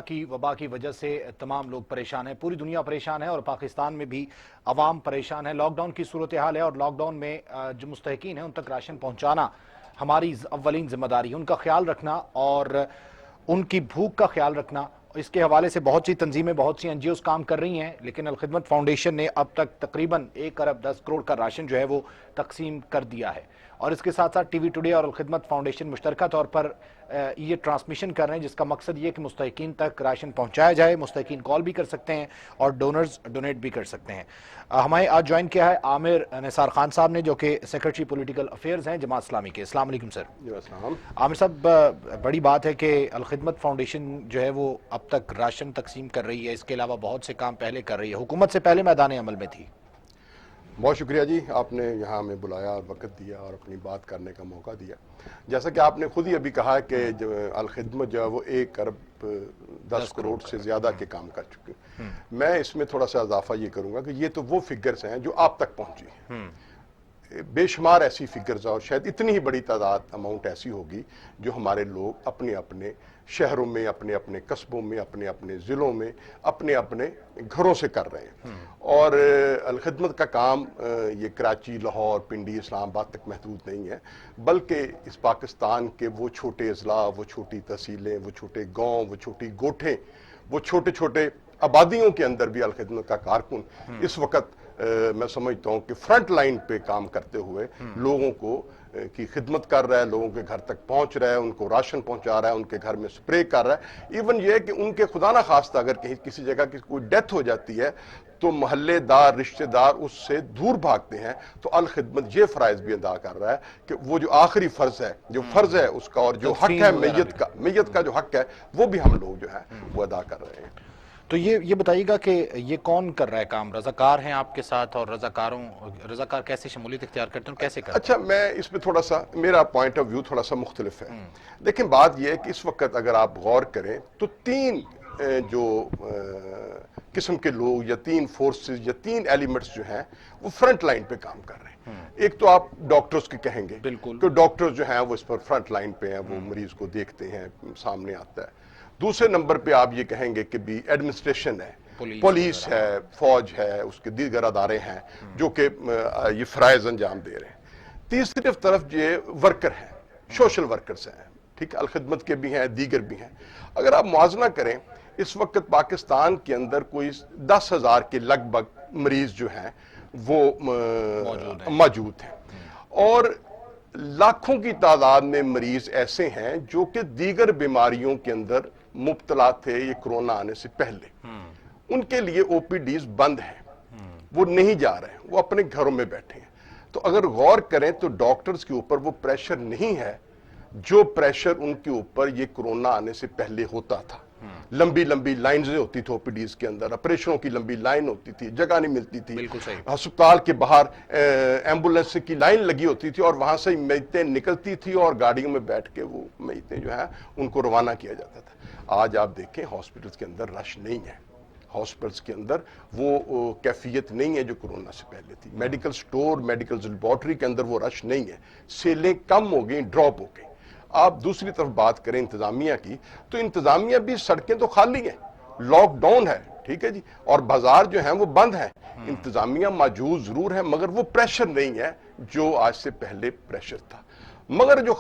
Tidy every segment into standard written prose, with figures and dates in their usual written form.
کی وبا کی وجہ سے تمام لوگ پریشان ہیں، پوری دنیا پریشان ہے اور پاکستان میں بھی عوام پریشان ہے۔ لاک ڈاؤن کی صورتحال ہے اور لاک ڈاؤن میں جو مستحقین ہیں ان تک راشن پہنچانا ہماری اولین ذمہ داری ہے، ان کا خیال رکھنا اور ان کی بھوک کا خیال رکھنا۔ اس کے حوالے سے بہت سی تنظیمیں، بہت سی NGOs کام کر رہی ہیں، لیکن الخدمت فاؤنڈیشن نے اب تک تقریباً 1 ارب 10 کروڑ کا راشن جو ہے وہ تقسیم کر دیا ہے۔ اور اس کے ساتھ ساتھ ٹی وی ٹوڈے اور الخدمت فاؤنڈیشن مشترکہ طور پر یہ ٹرانسمیشن کر رہے ہیں، جس کا مقصد یہ کہ مستحقین تک راشن پہنچایا جائے۔ مستحقین کال بھی کر سکتے ہیں اور ڈونرز ڈونیٹ بھی کر سکتے ہیں۔ ہمیں آج جوائن کیا ہے عامر نثار خان صاحب نے، جو کہ سیکرٹری پولیٹیکل افیئرز ہیں جماعت اسلامی کے۔ السلام علیکم سر۔ السلام۔ عامر صاحب، بڑی بات ہے کہ الخدمت فاؤنڈیشن جو ہے وہ اب تک راشن تقسیم کر رہی ہے، اس کے علاوہ بہت سے کام پہلے کر رہی ہے، حکومت سے پہلے میدان عمل میں تھی۔ بہت شکریہ جی، آپ نے یہاں ہمیں بلایا اور وقت دیا اور اپنی بات کرنے کا موقع دیا۔ جیسا کہ آپ نے خود ہی ابھی کہا کہ جو الخدمت جو ہے وہ 1 ارب 10 کروڑ سے زیادہ کے کام کر چکی۔ میں اس میں تھوڑا سا اضافہ یہ کروں گا کہ یہ تو وہ فگرز ہیں جو آپ تک پہنچی ہیں۔ بے شمار ایسی فگرز اور شاید اتنی ہی بڑی تعداد اماؤنٹ ایسی ہوگی جو ہمارے لوگ اپنے اپنے شہروں میں، اپنے اپنے قصبوں میں، اپنے اپنے ضلعوں میں، اپنے اپنے گھروں سے کر رہے ہیں۔ اور الخدمت کا کام یہ کراچی، لاہور، پنڈی، اسلام آباد تک محدود نہیں ہے، بلکہ اس پاکستان کے وہ چھوٹے اضلاع، وہ چھوٹی تحصیلیں، وہ چھوٹے گاؤں، وہ چھوٹی گوٹھیں، وہ چھوٹے چھوٹے آبادیوں کے اندر بھی الخدمت کا کارکن اس وقت میں سمجھتا ہوں کہ فرنٹ لائن پہ کام کرتے ہوئے لوگوں کو کی خدمت کر رہا ہے، لوگوں کے گھر تک پہنچ رہا ہے، ان کو راشن پہنچا رہا ہے، ان کے گھر میں سپرے کر رہا ہے۔ ایون یہ کہ ان کے خدا نہ خواستہ اگر کہیں کسی جگہ کی کوئی ڈیتھ ہو جاتی ہے تو محلے دار، رشتہ دار اس سے دور بھاگتے ہیں، تو الخدمت یہ فرائض بھی ادا کر رہا ہے کہ وہ جو آخری فرض ہے، جو فرض ہے اس کا، اور جو حق ہے میت کا جو حق ہے، وہ بھی ہم لوگ جو ہے وہ ادا کر رہے ہیں۔ تو یہ بتائیے گا کہ یہ کون کر رہا ہے کام؟ رضاکار ہیں آپ کے ساتھ، اور رضاکار کیسے شمولیت اختیار کرتے ہیں، کیسے کرتے ہیں؟ اچھا، میں اس میں تھوڑا سا، میرا پوائنٹ آف ویو تھوڑا سا مختلف ہے۔ دیکھیں، بات یہ ہے کہ اس وقت اگر آپ غور کریں تو 3 جو قسم کے لوگ یا 3 فورسز یا 3 ایلیمنٹس جو ہیں وہ فرنٹ لائن پہ کام کر رہے ہیں۔ ایک تو آپ ڈاکٹرز کی کہیں گے کہ ڈاکٹرز جو ہیں وہ اس پر فرنٹ لائن پہ ہیں، وہ مریض کو دیکھتے ہیں، سامنے آتا ہے۔ دوسرے نمبر پہ آپ یہ کہیں گے کہ بھی ایڈمنسٹریشن ہے، پولیس ہے، فوج ہے، اس کے دیگر ادارے ہیں جو کہ یہ فرائض انجام دے رہے ہیں۔ تیسری طرف یہ ورکر ہیں، سوشل ورکرز ہیں، ٹھیک ہے، الخدمت کے بھی ہیں، دیگر بھی ہیں۔ اگر آپ موازنہ کریں، اس وقت پاکستان کے اندر کوئی 10,000 کے لگ بھگ مریض جو ہیں وہ موجود ہیں، اور لاکھوں کی تعداد میں مریض ایسے ہیں جو کہ دیگر بیماریوں کے اندر مبتلا تھے یہ کرونا آنے سے پہلے۔ ان کے لیے OPDs بند ہیں، وہ نہیں جا رہے ہیں، وہ اپنے گھروں میں بیٹھے ہیں۔ تو اگر غور کریں تو ڈاکٹرز کے اوپر وہ پریشر نہیں ہے جو پریشر ان کے اوپر یہ کرونا آنے سے پہلے ہوتا تھا۔ لمبی لمبی لائنز ہوتی تھی OPDs کے اندر، آپریشنوں کی لمبی لائن ہوتی تھی، جگہ نہیں ملتی تھی، ہسپتال کے باہر ایمبولینس کی لائن لگی ہوتی تھی اور وہاں سے میتیں نکلتی تھی اور گاڑیوں میں بیٹھ کے وہ میتیں جو ہیں ان کو روانہ کیا جاتا تھا۔ آج آپ دیکھیں ہاسپٹلز کے اندر رش نہیں ہے، ہاسپٹلز کے اندر وہ کیفیت نہیں ہے جو کرونا سے پہلے تھی۔ میڈیکل سٹور، میڈیکل لیبارٹری کے اندر وہ رش نہیں ہے، سیلیں کم ہو گئیں، ڈراپ ہو گئیں۔ آپ دوسری طرف بات کریں انتظامیہ کی، تو انتظامیہ بھی سڑکیں تو خالی ہیں، لاک ڈاؤن ہے، ٹھیک ہے جی، اور بازار جو ہیں وہ بند ہیں۔ انتظامیہ موجود ضرور ہے مگر وہ پریشر نہیں ہے جو آج سے پہلے پریشر تھا۔ مگر جو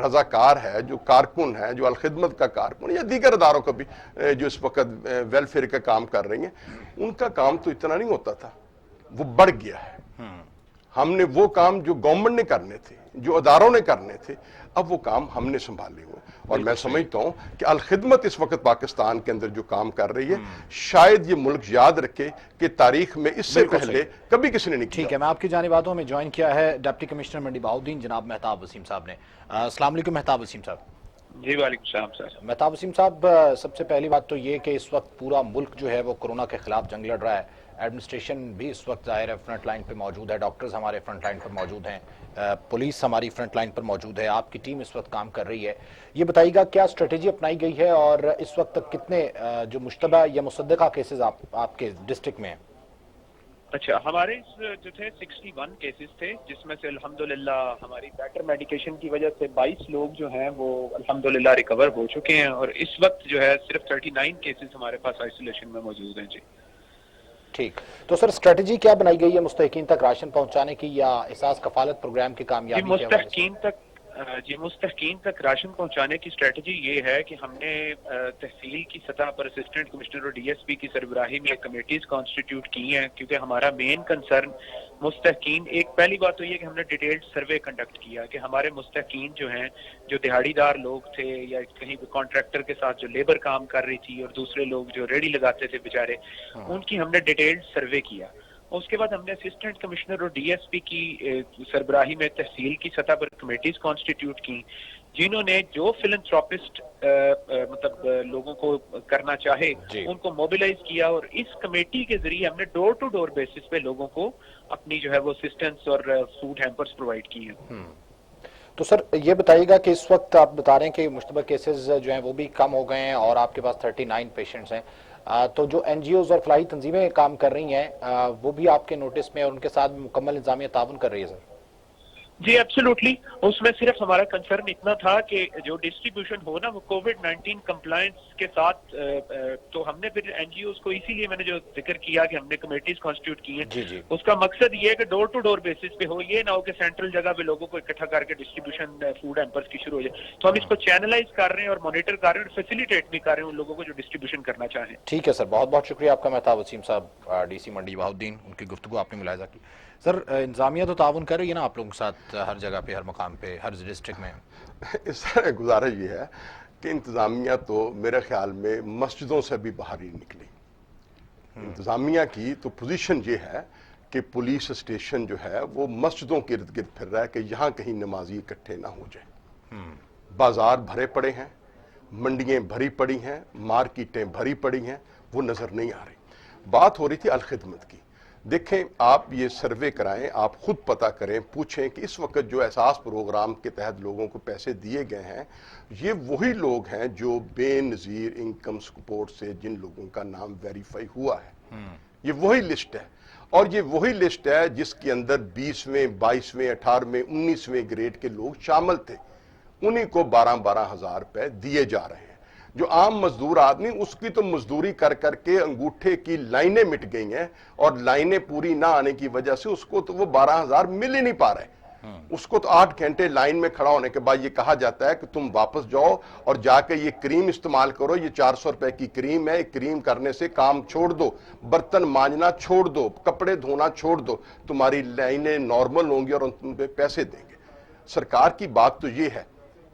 رضاکار ہے، جو کارکن ہے، جو الخدمت کا کارکن یا دیگر اداروں کا بھی جو اس وقت ویلفیئر کا کام کر رہی ہیں، ان کا کام تو اتنا نہیں ہوتا تھا، وہ بڑھ گیا ہے۔ ہم نے وہ کام جو گورنمنٹ نے کرنے تھے، جو اداروں نے کرنے تھے، اب وہ کام ہم نے سنبھالے ہوئے، اور میں سمجھتا ہوں کہ الخدمت اس وقت پاکستان کے اندر جو کام کر رہی ہے، شاید یہ ملک یاد رکھے کہ تاریخ میں اس سے پہلے کبھی کسی نے نہیں کیا۔ ٹھیک ہے، میں آپ کی جانب آتا ہوں۔ ہمیں جوائن کیا ہے ڈپٹی کمشنر منڈی بہاؤالدین جناب مہتاب وسیم صاحب نے۔ السلام علیکم مہتاب وسیم صاحب۔ جی وعلیکم السلام سر۔ مہتاب وسیم صاحب، سب سے پہلی بات تو یہ کہ اس وقت پورا ملک جو ہے وہ کرونا کے خلاف جنگ لڑ رہا ہے۔ ایڈمنسٹریشن بھی اس وقت ظاہر ہے فرنٹ لائن پہ موجود ہے، ڈاکٹرز ہمارے فرنٹ لائن پر موجود ہیں، پولیس ہماری فرنٹ لائن پر موجود ہے، آپ کی ٹیم اس وقت کام کر رہی ہے۔ یہ بتائیے گا کیا اسٹریٹجی اپنائی گئی ہے، اور اس وقت تک کتنے جو مشتبہ یا مصدقہ کیسز آپ کے ڈسٹرکٹ میں ہیں؟ اچھا، ہمارے جو تھے 61 کیسز تھے، جس میں سے الحمدللہ ہماری بیٹر میڈیکیشن کی وجہ سے 22 لوگ جو ہیں وہ الحمدللہ ریکور ہو چکے ہیں، اور اس وقت جو ہے صرف 39 کیسز ہمارے پاس آئسولیشن میں موجود ہیں. جی ٹھیک. تو سر اسٹریٹجی کیا بنائی گئی ہے مستحقین تک راشن پہنچانے کی، یا احساس کفالت پروگرام کی کامیابی کے حوالے سے؟ مستحقین تک راشن پہنچانے کی اسٹریٹجی یہ ہے کہ ہم نے تحصیل کی سطح پر اسسٹنٹ کمشنر اور ڈی ایس پی کی سربراہی میں کمیٹیز کانسٹیٹیوٹ کی ہیں، کیونکہ ہمارا مین کنسرن مستحقین، ایک پہلی بات تو یہ کہ ہم نے ڈیٹیلڈ سروے کنڈکٹ کیا کہ ہمارے مستحقین جو ہیں، جو دہاڑی دار لوگ تھے یا کہیں کانٹریکٹر کے ساتھ جو لیبر کام کر رہی تھی، اور دوسرے لوگ جو ریڑی لگاتے تھے بیچارے، ان کی ہم نے ڈیٹیلڈ سروے کیا. اس کے بعد ہم نے اسسٹنٹ کمشنر اور ڈی ایس پی کی سربراہی میں تحصیل کی سطح پر کمیٹیز کانسٹیٹیوٹ کی، جنہوں نے جو فلنتھراپسٹ مطلب لوگوں کو کرنا چاہے ان کو موبیلائز کیا، اور اس کمیٹی کے ذریعے ہم نے ڈور ٹو ڈور بیسس پہ لوگوں کو اپنی جو ہے وہ اسسٹنس اور فوڈ ہیمپرز پرووائڈ کی ہیں. تو سر یہ بتائیے گا کہ اس وقت آپ بتا رہے ہیں کہ مشتبہ کیسز جو ہیں وہ بھی کم ہو گئے ہیں اور آپ کے پاس 39 پیشنٹس ہیں، تو جو این جی اوز اور فلاحی تنظیمیں کام کر رہی ہیں وہ بھی آپ کے نوٹس میں اور ان کے ساتھ مکمل انتظامیہ تعاون کر رہی ہے سر؟ جی ایبسولوٹلی. اس میں صرف ہمارا کنسرن اتنا تھا کہ جو ڈسٹریبیوشن ہو نا وہ کووڈ 19 کمپلائنس کے ساتھ، تو ہم نے پھر این جی اوز کو اسی لیے میں نے جو ذکر کیا کہ ہم نے کمیٹیز کانسٹیٹیوٹ کی ہیں، اس کا مقصد یہ ہے کہ ڈور ٹو ڈور بیسس پہ ہو، یہ نہ ہو کہ سینٹرل جگہ پہ لوگوں کو اکٹھا کر کے ڈسٹریبیوشن فوڈ ہیمپرز کی شروع ہو جائے. تو ہم اس کو چینلائز کر رہے ہیں اور مانیٹر کر رہے ہیں اور فیسیلیٹیٹ بھی کر رہے ہیں ان لوگوں کو جو ڈسٹریبیوشن کرنا چاہیں. ٹھیک ہے سر، بہت بہت شکریہ آپ کا. مہتاب وسیم صاحب، ڈی سی منڈی بہاؤالدین، ان کی گفتگو آپ نے ملاحظہ کی. سر انتظامیہ تو تعاون کر رہی ہے نا آپ لوگوں کے ساتھ ہر جگہ پہ، ہر مقام پہ، ہر ڈسٹرکٹ میں؟ اس طرح گزارش یہ ہے کہ انتظامیہ تو میرے خیال میں مسجدوں سے بھی باہر ہی نکلی. انتظامیہ کی تو پوزیشن یہ ہے کہ پولیس اسٹیشن جو ہے وہ مسجدوں کے ارد گرد پھر رہا ہے کہ یہاں کہیں نمازی اکٹھے نہ ہو جائیں. بازار بھرے پڑے ہیں، منڈیاں بھری پڑی ہیں، مارکیٹیں بھری پڑی ہیں، وہ نظر نہیں آ رہی. بات ہو رہی تھی الخدمت کی. دیکھیں آپ یہ سروے کرائیں، آپ خود پتہ کریں، پوچھیں کہ اس وقت جو احساس پروگرام کے تحت لوگوں کو پیسے دیے گئے ہیں، یہ وہی لوگ ہیں جو بے نظیر انکم سپورٹ سے جن لوگوں کا نام ویریفائی ہوا ہے. یہ وہی لسٹ ہے، اور یہ وہی لسٹ ہے جس کے اندر 20ویں 22ویں 18ویں 19ویں گریڈ کے لوگ شامل تھے. انہی کو 12 ہزار روپے دیے جا رہے ہیں. جو عام مزدور آدمی، اس کی تو مزدوری کر کر کے انگوٹھے کی لائنیں مٹ گئی ہیں، اور لائنیں پوری نہ آنے کی وجہ سے اس کو تو وہ 12 ہزار مل ہی نہیں پا رہے. اس کو تو 8 گھنٹے لائن میں کھڑا ہونے کے بعد یہ کہا جاتا ہے کہ تم واپس جاؤ اور جا کے یہ کریم استعمال کرو، یہ 400 روپے کی کریم ہے، کریم کرنے سے کام چھوڑ دو، برتن مانجنا چھوڑ دو، کپڑے دھونا چھوڑ دو، تمہاری لائنیں نارمل ہوں گی اور تم پہ پیسے دیں گے. سرکار کی بات تو یہ ہے،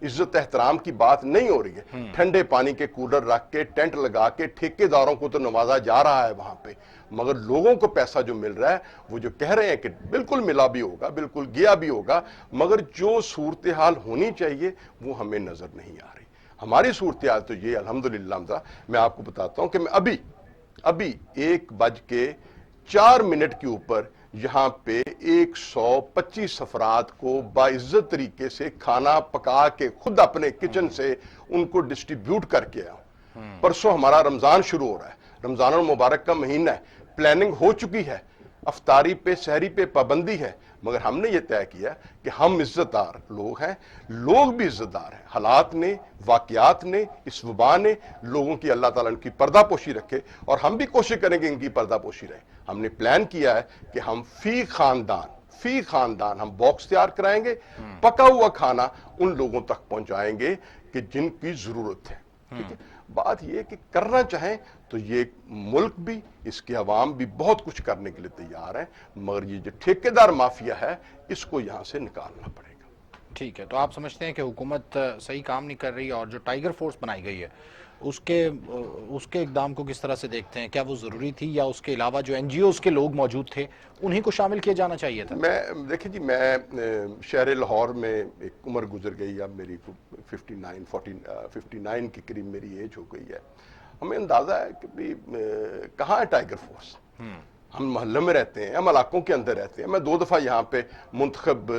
عزت احترام کی بات نہیں ہو رہی ہے. ٹھنڈے پانی کے کولر رکھ کے، ٹینٹ لگا کے ٹھیکیداروں کو تو نوازا جا رہا ہے وہاں پہ، مگر لوگوں کو پیسہ جو مل رہا ہے وہ جو کہہ رہے ہیں کہ بالکل ملا بھی ہوگا، بالکل گیا بھی ہوگا، مگر جو صورتحال ہونی چاہیے وہ ہمیں نظر نہیں آ رہی. ہماری صورتحال تو یہ الحمدللہ، میں آپ کو بتاتا ہوں کہ میں ابھی 1:04 کے اوپر یہاں پہ 125 افراد کو باعزت طریقے سے کھانا پکا کے خود اپنے کچن سے ان کو ڈسٹریبیوٹ کر کے آیا ہوں. پرسوں ہمارا رمضان شروع ہو رہا ہے، رمضان المبارک کا مہینہ ہے، پلاننگ ہو چکی ہے، افطاری پہ سحری پہ پابندی ہے، مگر ہم نے یہ طے کیا کہ ہم عزت دار لوگ ہیں، لوگ بھی عزت دار ہیں. حالات نے، واقعات نے، اس وبا نے لوگوں کی اللہ تعالیٰ ان کی پردہ پوشی رکھے، اور ہم بھی کوشش کریں گے ان کی پردہ پوشی رہے. ہم نے پلان کیا ہے کہ ہم فی خاندان ہم باکس تیار کرائیں گے، پکا ہوا کھانا ان لوگوں تک پہنچائیں گے کہ جن کی ضرورت ہے. ٹھیک ہے، بات یہ کہ کرنا چاہیں تو یہ ملک بھی، اس کے عوام بھی بہت کچھ کرنے کے لیے تیار ہیں، مگر یہ جو ٹھیکیدار مافیا ہے اس کو یہاں سے نکالنا پڑے گا. ٹھیک ہے، تو آپ سمجھتے ہیں کہ حکومت صحیح کام نہیں کر رہی، اور جو ٹائیگر فورس بنائی گئی ہے اس کے اقدام کو کس طرح سے دیکھتے ہیں؟ کیا وہ ضروری تھی، یا اس کے علاوہ جو این جی اوز کے لوگ موجود تھے انہیں کو شامل کیا جانا چاہیے تھا؟ دیکھیں جی، میں شہر لاہور میں ایک عمر گزر گئی، اب میری 59 کے قریب میری ایج ہو گئی ہے. ہمیں اندازہ ہے کہ بھی کہاں ہے ٹائیگر فورس. ہم محلے میں رہتے ہیں، ہم علاقوں کے اندر رہتے ہیں. میں 2 دفعہ یہاں پہ منتخب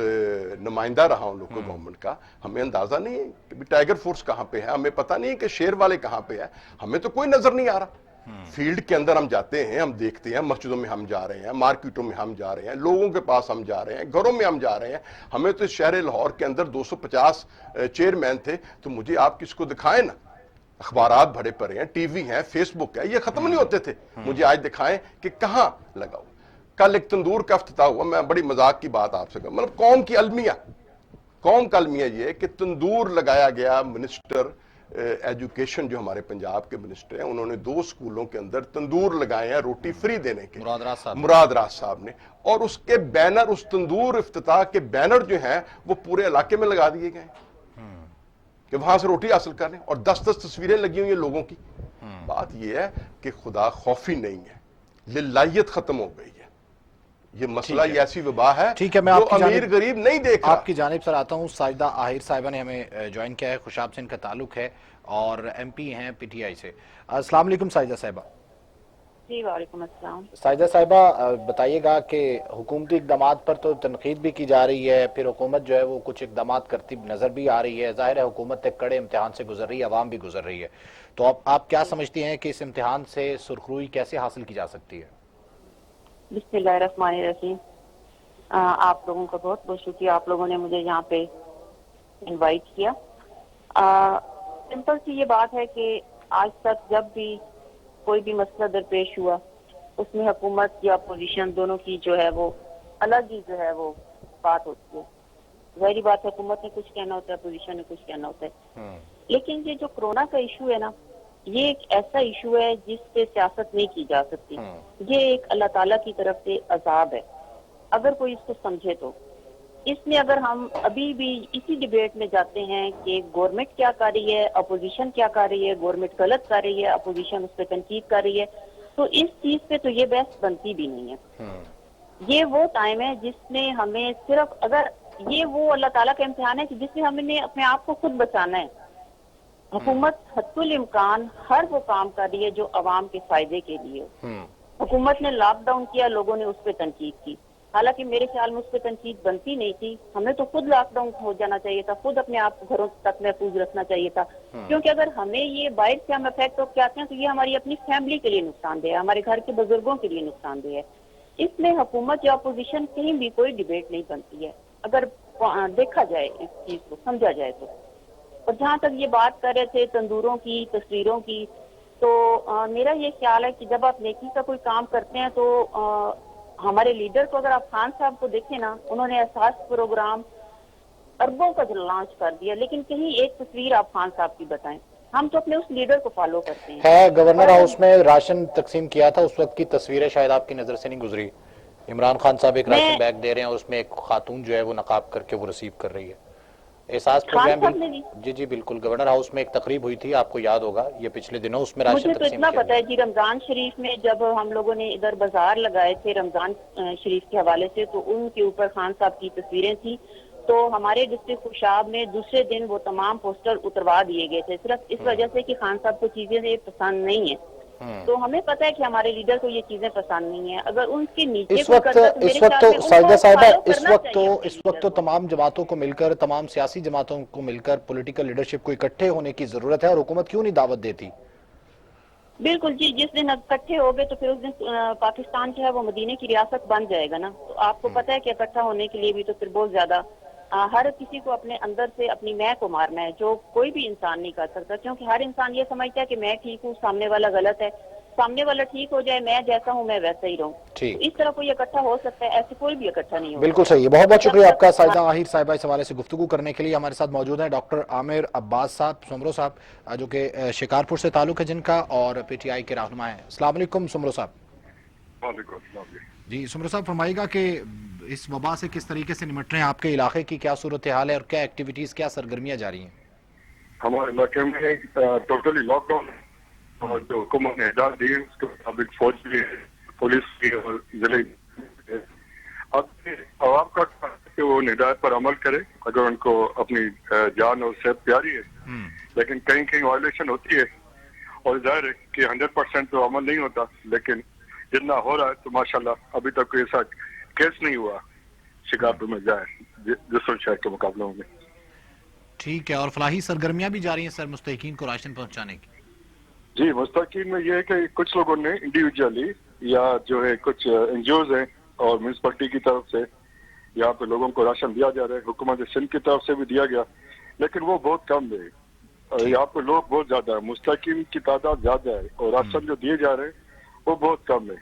نمائندہ رہا ہوں لوکل گورنمنٹ کا. ہمیں اندازہ نہیں ہے کہ ٹائیگر فورس کہاں پہ ہے، ہمیں پتہ نہیں ہے کہ شیر والے کہاں پہ ہے، ہمیں تو کوئی نظر نہیں آ رہا. فیلڈ کے اندر ہم جاتے ہیں، ہم دیکھتے ہیں، مسجدوں میں ہم جا رہے ہیں، مارکیٹوں میں ہم جا رہے ہیں، لوگوں کے پاس ہم جا رہے ہیں، گھروں میں ہم جا رہے ہیں. ہمیں تو اس شہر لاہور کے اندر 250 چیئرمین تھے، تو مجھے آپ کس کو دکھائیں نا. اخبارات بھرے پڑے ہیں، ٹی وی ہیں، فیس بک ہے، یہ ختم نہیں ہوتے تھے. مجھے آج دکھائیں کہ کہاں لگاؤ. کل ایک تندور کا افتتاح ہوا، میں بڑی مذاق کی بات آپ سے کہوں، مطلب قوم کی المیہ، قوم کا المیہ یہ کہ تندور لگایا گیا. منسٹر ایجوکیشن جو ہمارے پنجاب کے منسٹر ہیں، انہوں نے 2 اسکولوں کے اندر تندور لگائے ہیں روٹی فری دینے کے، مراد راز صاحب نے. اور اس کے بینر، اس تندور افتتاح کے بینر جو ہیں وہ پورے علاقے میں لگا دیے گئے کہ وہاں سے روٹی حاصل کر لیں، اور 10 تصویریں لگی ہوئی ہیں لوگوں کی. بات یہ ہے کہ خدا خوفی نہیں ہے، للہیت ختم ہو گئی ہے. یہ مسئلہ یہ ایسی وبا ہے جو امیر غریب نہیں دیکھ رہا. آپ کی جانب سر آتا ہوں. ساجدہ آہر صاحبہ نے ہمیں جوائن کیا ہے، خوشاب سے ان کا تعلق ہے اور ایم پی ہیں پی ٹی آئی سے. السلام علیکم ساجدہ صاحبہ. جی وعلیکم السلام. ساجدہ صاحبہ بتائیے گا کہ حکومتی اقدامات پر تو تنقید بھی کی جا رہی ہے، پھر حکومت جو ہے وہ کچھ اقدامات کرتی نظر بھی آ رہی ہے. ظاہر ہے حکومت ایک کڑے امتحان سے گزر رہی ہے، عوام بھی گزر رہی ہے. تو آپ کیا سمجھتی ہیں کہ اس امتحان سے سرخروئی کیسے حاصل کی جا سکتی ہے؟ بسم اللہ الرحمن الرحیم. آپ لوگوں کا بہت بہت شکریہ، آپ لوگوں نے مجھے یہاں پہ انوائٹ کیا. سمپل سی یہ بات ہے کہ آج تک جب بھی کوئی بھی مسئلہ درپیش ہوا، اس میں حکومت یا اپوزیشن دونوں کی جو ہے وہ الگ ہی جو ہے وہ بات ہوتی ہے. ظاہری بات ہے، حکومت نے کچھ کہنا ہوتا ہے، اپوزیشن نے کچھ کہنا ہوتا ہے. لیکن یہ جو کرونا کا ایشو ہے نا، یہ ایک ایسا ایشو ہے جس پہ سیاست نہیں کی جا سکتی. یہ ایک اللہ تعالیٰ کی طرف سے عذاب ہے اگر کوئی اس کو سمجھے تو. اس میں اگر ہم ابھی بھی اسی ڈیبیٹ میں جاتے ہیں کہ گورنمنٹ کیا کر رہی ہے، اپوزیشن کیا کر رہی ہے، گورنمنٹ غلط کر رہی ہے، اپوزیشن اس پہ تنقید کر رہی ہے، تو اس چیز پہ تو یہ بحث بنتی بھی نہیں ہے. یہ وہ ٹائم ہے جس میں ہمیں صرف، اگر یہ وہ اللہ تعالیٰ کا امتحان ہے کہ جس میں ہمیں اپنے آپ کو خود بچانا ہے. حکومت حد الامکان ہر وہ کام کر رہی ہے جو عوام کے فائدے کے لیے. حکومت نے لاک ڈاؤن کیا، لوگوں نے اس پہ تنقید کی. حالانکہ میرے خیال میں اس پہ تنقید بنتی نہیں تھی. ہمیں تو خود لاک ڈاؤن ہو جانا چاہیے تھا، خود اپنے آپ کو گھروں تک محفوظ رکھنا چاہیے تھا. کیونکہ اگر ہمیں یہ باہر سے ہم افیکٹ ہو کے آتے ہیں تو یہ ہماری اپنی فیملی کے لیے نقصان دہ ہے، ہمارے گھر کے بزرگوں کے لیے نقصان دہ ہے. اس میں حکومت یا اپوزیشن کہیں بھی کوئی ڈیبیٹ نہیں بنتی ہے اگر دیکھا جائے، اس چیز کو سمجھا جائے تو. اور جہاں تک یہ بات کر رہے تھے تندوروں کی، تصویروں کی، تو میرا یہ خیال ہے کہ جب آپ نیکی کا کوئی کام کرتے ہیں تو ہمارے لیڈر کو، اگر آپ خان صاحب کو دیکھیں نا، انہوں نے احساس پروگرام اربوں کا جو لانچ کر دیا، لیکن کہیں ایک تصویر آپ خان صاحب کی بتائیں. ہم تو اپنے اس لیڈر کو فالو کرتے ہیں. ہے گورنر ہاؤس میں راشن تقسیم کیا تھا، اس وقت کی تصویریں شاید آپ کی نظر سے نہیں گزری. عمران خان صاحب ایک راشن بیگ دے رہے ہیں اور اس میں ایک خاتون جو ہے وہ نقاب کر کے وہ ریسیو کر رہی ہے. احساس پروگرام جی بالکل گورنر ہاؤس میں ایک تقریب ہوئی تھی، آپ کو یاد ہوگا، یہ پچھلے دنوں، اس میں راشن مجھے تو اتنا پتا ہے جی. رمضان شریف میں جب ہم لوگوں نے ادھر بازار لگائے تھے رمضان شریف کے حوالے سے، تو ان کے اوپر خان صاحب کی تصویریں تھیں. تو ہمارے ڈسٹرکٹ خوشاب میں دوسرے دن وہ تمام پوسٹر اتروا دیے گئے تھے، صرف اس وجہ سے کہ خان صاحب کو چیزیں پسند نہیں ہیں. تو ہمیں پتہ ہے کہ ہمارے لیڈر کو یہ چیزیں پسند نہیں ہیں. اگر ان کے نیچے اس وقت ساجدہ صاحبہ اس وقت تو تمام جماعتوں کو مل کر، تمام سیاسی جماعتوں کو مل کر پولیٹیکل لیڈرشپ کو اکٹھے ہونے کی ضرورت ہے، اور حکومت کیوں نہیں دعوت دیتی؟ بالکل جی، جس دن اکٹھے ہو گئے تو پھر اس دن پاکستان جو ہے وہ مدینے کی ریاست بن جائے گا نا. تو آپ کو پتہ ہے کہ اکٹھا ہونے کے لیے بھی تو پھر بہت زیادہ ہر کسی کو اپنے اندر سے اپنی میں کو مارنا ہے، جو کوئی بھی انسان نہیں کر سکتا. کیونکہ ہر انسان یہ سمجھتا ہے کہ میں ٹھیک ہوں، سامنے والا غلط ہے. سامنے والا ٹھیک ہو جائے، میں جیسا ہوں میں ویسا ہی رہوں. اس طرح کوئی اکٹھا ہو سکتا ہے، ایسے کوئی بھی اکٹھا نہیں ہو. بالکل صحیح ہے. بہت بہت شکریہ آپ کا ساجدہ آہر صاحبہ اس حوالے سے گفتگو کرنے کے لیے. ہمارے ساتھ موجود ہیں ڈاکٹر عامر عباس صاحب سمرو صاحب، جو کہ شکارپور سے تعلق ہے جن کا، اور پی ٹی آئی کے رہنما ہیں. السلام علیکم سمرو صاحب. وعلیکم السلام. جی سمرو صاحب فرمائیے گا کہ اس وبا سے کس طریقے سے نمٹ رہے ہیں، آپ کے علاقے کی کیا صورتحال ہے اور کیا ایکٹیویٹیز، کیا سرگرمیاں جاری ہیں؟ ہمارے علاقے میں ٹوٹلی لاک ڈاؤن ہے، اور جو حکومت نے ہدایت دی ہے اس کے مطابق فوج بھی ہے، پولیس بھی ہے اور ضلع بھی ہے. اب عوام کا کہ وہ ہدایت پر عمل کرے اگر ان کو اپنی جان اور صحت پیاری ہے. لیکن کہیں کہیں وائلیشن ہوتی ہے، اور ظاہر ہے کہ 100% تو عمل نہیں ہوتا، لیکن جتنا ہو رہا ہے تو ماشاءاللہ ابھی تک کوئی ایسا کیس نہیں ہوا شکارپور میں جائے دوسرے شہر کے مقابلوں میں. ٹھیک ہے. اور فلاحی سرگرمیاں بھی جاری ہیں سر مستحقین کو راشن پہنچانے کی؟ جی مستقین میں یہ ہے کہ کچھ لوگوں نے انڈیویجولی یا جو ہے کچھ NGOs ہیں اور میونسپلٹی کی طرف سے یہاں پہ لوگوں کو راشن دیا جا رہا ہے, حکومت سندھ کی طرف سے بھی دیا گیا, لیکن وہ بہت کم ہے. یہاں پہ لوگ بہت زیادہ ہیں, مستقین کی تعداد زیادہ ہے, اور راشن جو دیے جا رہے ہیں وہ بہت کم ہے.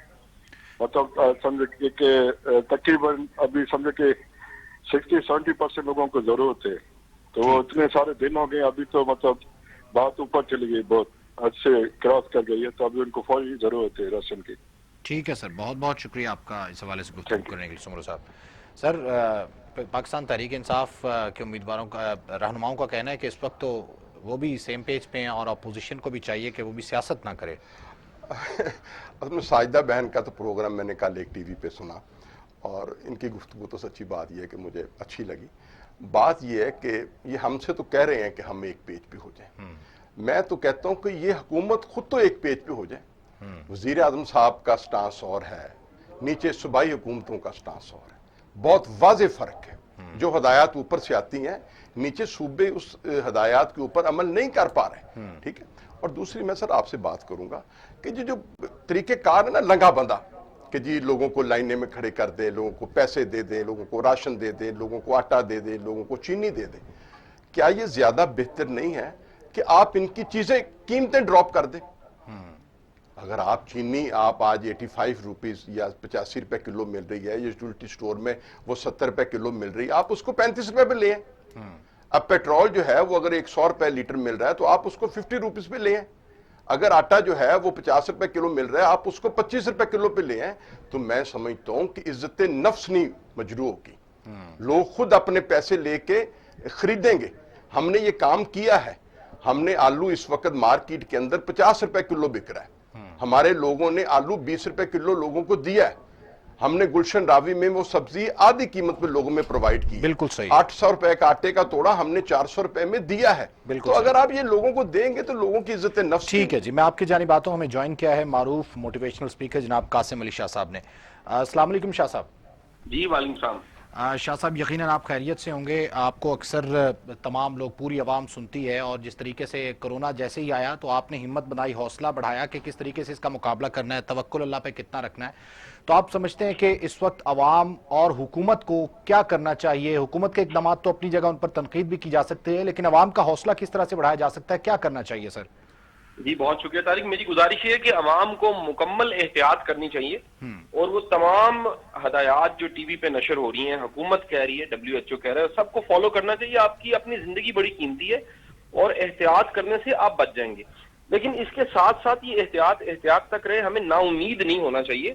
مطلب سمجھے کہ تقریباً ابھی سمجھے کہ 60-70% لوگوں کو ضرورت ہے, تو وہ اتنے سارے دن ہو گئے, ابھی تو مطلب بات اوپر چلی گئی, بہت حد سے کراس کر گئی ہے, تو ابھی ان کو فوری ضرورت ہے راشن کی. ٹھیک ہے سر, بہت بہت شکریہ آپ کا اس حوالے سے گفتگو کرنے کے لیے سمرو صاحب. سر پاکستان تحریک انصاف کے امیدواروں کا, رہنماؤں کا کہنا ہے کہ اس وقت تو وہ بھی سیم پیج پہ ہیں اور اپوزیشن کو بھی چاہیے کہ وہ بھی سیاست نہ کرے. اصل میں ساجدہ بہن کا تو پروگرام میں نے کل ایک ٹی وی پہ سنا, اور ان کی گفتگو تو سچی بات یہ ہے کہ مجھے اچھی لگی. بات یہ ہے کہ یہ ہم سے تو کہہ رہے ہیں کہ ہم ایک پیج پہ ہو جائیں, میں تو کہتا ہوں کہ یہ حکومت خود تو ایک پیج پہ ہو جائے. وزیر اعظم صاحب کا سٹانس اور ہے, نیچے صوبائی حکومتوں کا سٹانس اور ہے, بہت واضح فرق ہے. جو ہدایات اوپر سے آتی ہیں, نیچے صوبے اس ہدایات کے اوپر عمل نہیں کر پا رہے. ٹھیک ہے. اور دوسری میں سر آپ سے بات کروں گا کہ جو طریقہ کار ہے نا لنگا بندہ, کہ جی لوگوں کو لائنے میں کھڑے کر دیں, لوگوں کو پیسے دے دیں, لوگوں کو راشن دے دیں, لوگوں کو آٹا دے دیں, لوگوں کو چینی دے دیں, کیا یہ زیادہ بہتر نہیں ہے کہ آپ ان کی چیزیں قیمتیں ڈراپ کر دیں؟ اگر آپ چینی آپ آج 85 روپیز یا 85 روپے کلو مل رہی ہے, یوٹیلٹی سٹور میں وہ 70 روپے کلو مل رہی ہے, آپ اس کو 35 روپے پہ لیں. اب پیٹرول جو ہے وہ اگر 100 روپے لیٹر مل رہا ہے تو آپ اس کو 50 روپیز پہ لیں. اگر آٹا جو ہے وہ 50 روپے کلو مل رہا ہے, آپ اس کو 25 روپے کلو پہ لیں. تو میں سمجھتا ہوں کہ عزت نفس نہیں مجروح کی, لوگ خود اپنے پیسے لے کے خریدیں گے. ہم نے یہ کام کیا ہے, ہم نے آلو اس وقت مارکیٹ کے اندر 50 روپے کلو بک رہا ہے, ہمارے لوگوں نے آلو 20 روپے کلو لوگوں کو دیا ہے. ہم نے گلشن راوی میں وہ سبزی آدھی قیمت میں لوگوں میں پرووائڈ کی. بالکل صحیح. 800 روپے کا آٹے کا توڑا ہم نے 400 روپے میں دیا ہے. تو اگر آپ یہ لوگوں کو دیں گے تو لوگوں کی عزت نفس. ٹھیک ہے جی, میں آپ کی جانب آتا ہوں. ہمیں جوائن کیا ہے معروف موٹیویشنل اسپیکر جناب قاسم علی شاہ صاحب نے. السلام علیکم شاہ صاحب. جی وعلیکم السلام. شاہ صاحب یقیناً آپ خیریت سے ہوں گے. آپ کو اکثر تمام لوگ, پوری عوام سنتی ہے, اور جس طریقے سے کرونا جیسے ہی آیا تو آپ نے ہمت بنائی, حوصلہ بڑھایا کہ کس طریقے سے اس کا مقابلہ کرنا ہے, توکل اللہ پہ کتنا رکھنا ہے. تو آپ سمجھتے ہیں کہ اس وقت عوام اور حکومت کو کیا کرنا چاہیے؟ حکومت کے اقدامات تو اپنی جگہ ان پر تنقید بھی کی جا سکتے ہیں, لیکن عوام کا حوصلہ کس طرح سے بڑھایا جا سکتا ہے, کیا کرنا چاہیے سر؟ جی بہت شکریہ طارق. میری گزارش یہ ہے کہ عوام کو مکمل احتیاط کرنی چاہیے, اور وہ تمام ہدایات جو ٹی وی پہ نشر ہو رہی ہیں, حکومت کہہ رہی ہے, WHO کہہ رہا ہے, سب کو فالو کرنا چاہیے. آپ کی اپنی زندگی بڑی قیمتی ہے, اور احتیاط کرنے سے آپ بچ جائیں گے. لیکن اس کے ساتھ ساتھ یہ احتیاط تک رہے. ہمیں نا امید نہیں ہونا چاہیے,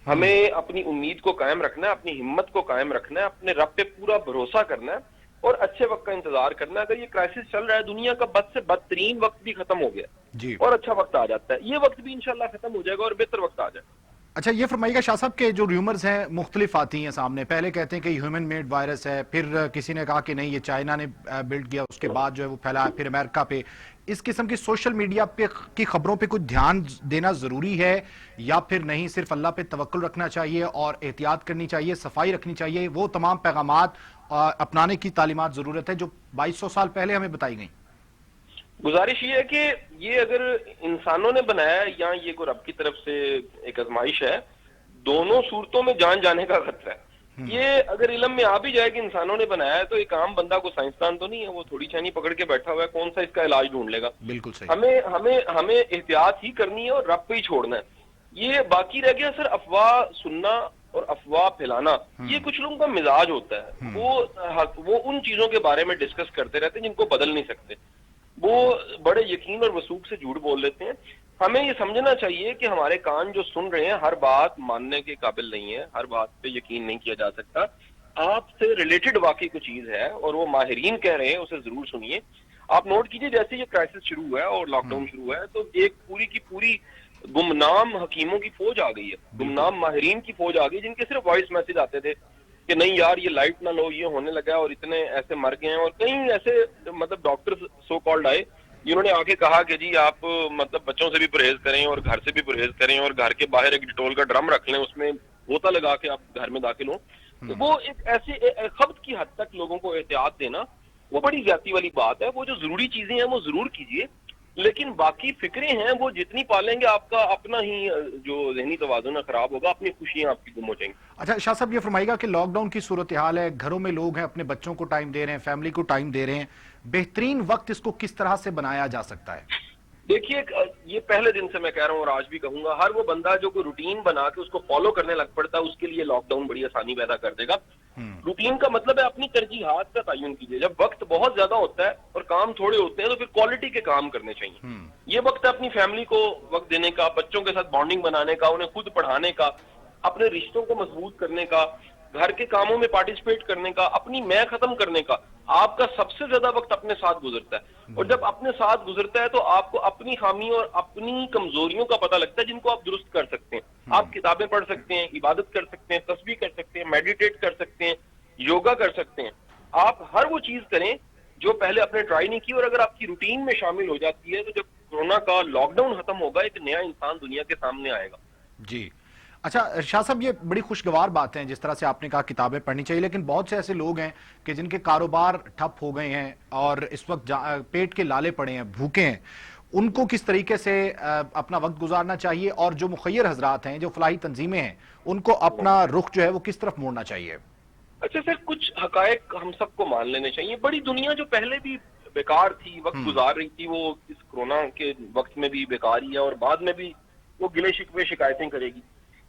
ہمیں اپنی امید کو قائم رکھنا ہے, اپنی ہمت کو قائم رکھنا ہے, اپنے رب پہ پورا بھروسہ کرنا ہے, اور اچھے وقت کا انتظار کرنا ہے. اگر یہ کرائسس چل رہا ہے, دنیا کا بد سے بدترین وقت بھی ختم ہو گیا جی, اور اچھا وقت آ جاتا ہے. یہ وقت بھی انشاءاللہ ختم ہو جائے گا اور بہتر وقت آ جائے گا. اچھا یہ فرمائیے گا شاہ صاحب کہ جو ریومرز ہیں مختلف آتی ہیں سامنے, پہلے کہتے ہیں کہ ہیومن میڈ وائرس ہے, پھر کسی نے کہا کہ نہیں یہ چائنا نے بلڈ کیا, اس کے بعد جو ہے وہ پھیلا, پھر امریکہ پہ. اس قسم کی سوشل میڈیا پہ کی خبروں پہ کچھ دھیان دینا ضروری ہے یا پھر نہیں, صرف اللہ پہ توکل رکھنا چاہیے اور احتیاط کرنی چاہیے, صفائی رکھنی چاہیے, وہ تمام پیغامات اپنانے کی تعلیمات ضرورت ہے جو 2200 سال پہلے ہمیں بتائی گئیں؟ گزارش یہ ہے کہ یہ اگر انسانوں نے بنایا ہے یا یہ کوئی رب کی طرف سے ایک آزمائش ہے, دونوں صورتوں میں جان جانے کا خطرہ ہے. یہ اگر علم میں آ بھی جائے کہ انسانوں نے بنایا ہے, تو ایک عام بندہ کو سائنسدان تو نہیں ہے, وہ تھوڑی چھانی پکڑ کے بیٹھا ہوا ہے, کون سا اس کا علاج ڈھونڈ لے گا. بالکل صحیح. ہمیں احتیاط ہی کرنی ہے اور رب پہ ہی چھوڑنا ہے. یہ باقی رہ گیا سر افواہ سننا اور افواہ پھیلانا, یہ کچھ لوگوں کا مزاج ہوتا ہے. وہ ان چیزوں کے بارے میں ڈسکس کرتے رہتے ہیں جن کو بدل نہیں سکتے. وہ بڑے یقین اور وثوق سے جھوٹ بول لیتے ہیں. ہمیں یہ سمجھنا چاہیے کہ ہمارے کان جو سن رہے ہیں ہر بات ماننے کے قابل نہیں ہے, ہر بات پہ یقین نہیں کیا جا سکتا. آپ سے ریلیٹڈ واقعی کوئی چیز ہے اور وہ ماہرین کہہ رہے ہیں, اسے ضرور سنیے. آپ نوٹ کیجئے جیسے یہ کرائسس شروع ہوا ہے اور لاک ڈاؤن شروع ہوا ہے, تو ایک پوری کی پوری گمنام حکیموں کی فوج آ گئی ہے, گمنام ماہرین کی فوج آ گئی, جن کے صرف وائس میسج آتے تھے کہ نہیں یار یہ لائٹ نہ لو, یہ ہونے لگا ہے, اور اتنے ایسے مر گئے ہیں. اور کئی ایسے مطلب ڈاکٹر سو کالڈ آئے جنہوں نے آ کے کہا کہ جی آپ مطلب بچوں سے بھی پرہیز کریں اور گھر سے بھی پرہیز کریں, اور گھر کے باہر ایک ڈیٹول کا ڈرم رکھ لیں, اس میں غوطہ لگا کے آپ گھر میں داخل ہوں. تو وہ ایک ایسی خبط کی حد تک لوگوں کو احتیاط دینا وہ بڑی زیادتی والی بات ہے. وہ جو ضروری چیزیں ہیں وہ ضرور کیجیے, لیکن باقی فکریں ہیں وہ جتنی پالیں گے آپ کا اپنا ہی جو ذہنی توازن خراب ہوگا، اپنی خوشیاں آپ کی گم ہو جائیں گی۔ اچھا شاہ صاحب یہ فرمائے گا کہ لاک ڈاؤن کی صورتحال ہے، گھروں میں لوگ ہیں، اپنے بچوں کو ٹائم دے رہے ہیں، فیملی کو ٹائم دے رہے ہیں، بہترین وقت اس کو کس طرح سے بنایا جا سکتا ہے؟ دیکھیے یہ پہلے دن سے میں کہہ رہا ہوں اور آج بھی کہوں گا، ہر وہ بندہ جو کوئی روٹین بنا کے اس کو فالو کرنے لگ پڑتا ہے، اس کے لیے لاک ڈاؤن بڑی آسانی پیدا کر دے گا۔ روٹین کا مطلب ہے اپنی ترجیحات کا تعین کیجیے۔ جب وقت بہت زیادہ ہوتا ہے اور کام تھوڑے ہوتے ہیں تو پھر کوالٹی کے کام کرنے چاہیے۔ یہ وقت ہے اپنی فیملی کو وقت دینے کا، بچوں کے ساتھ بانڈنگ بنانے کا، انہیں خود پڑھانے کا، اپنے رشتوں کو مضبوط کرنے کا، گھر کے کاموں میں پارٹیسپیٹ کرنے کا، اپنی میں ختم کرنے کا۔ آپ کا سب سے زیادہ وقت اپنے ساتھ گزرتا ہے، اور جب اپنے ساتھ گزرتا ہے تو آپ کو اپنی خامیوں اور اپنی کمزوریوں کا پتہ لگتا ہے جن کو آپ درست کر سکتے ہیں۔ آپ کتابیں پڑھ سکتے ہیں، عبادت کر سکتے ہیں، تسبیح کر سکتے ہیں، میڈیٹیٹ کر سکتے ہیں، یوگا کر سکتے ہیں۔ آپ ہر وہ چیز کریں جو پہلے آپ نے ٹرائی نہیں کی، اور اگر آپ کی روٹین میں شامل ہو جاتی ہے تو جب کورونا کا لاک ڈاؤن ختم ہوگا ایک نیا انسان دنیا کے سامنے آئے گا۔ جی اچھا شاہ صاحب یہ بڑی خوشگوار بات ہے جس طرح سے آپ نے کہا کتابیں پڑھنی چاہیے، لیکن بہت سے ایسے لوگ ہیں کہ جن کے کاروبار ٹھپ ہو گئے ہیں اور اس وقت پیٹ کے لالے پڑے ہیں، بھوکے ہیں، ان کو کس طریقے سے اپنا وقت گزارنا چاہیے، اور جو مخیر حضرات ہیں، جو فلاحی تنظیمیں ہیں، ان کو اپنا رخ جو ہے وہ کس طرف موڑنا چاہیے؟ اچھا سر، کچھ حقائق ہم سب کو مان لینے چاہیے۔ بڑی دنیا جو پہلے بھی بیکار تھی، وقت گزار رہی تھی، وہ اس کورونا کے وقت میں بھی بیکار ہی ہے، اور بعد میں بھی وہ گلے شکوے شکایتیں کرے گی۔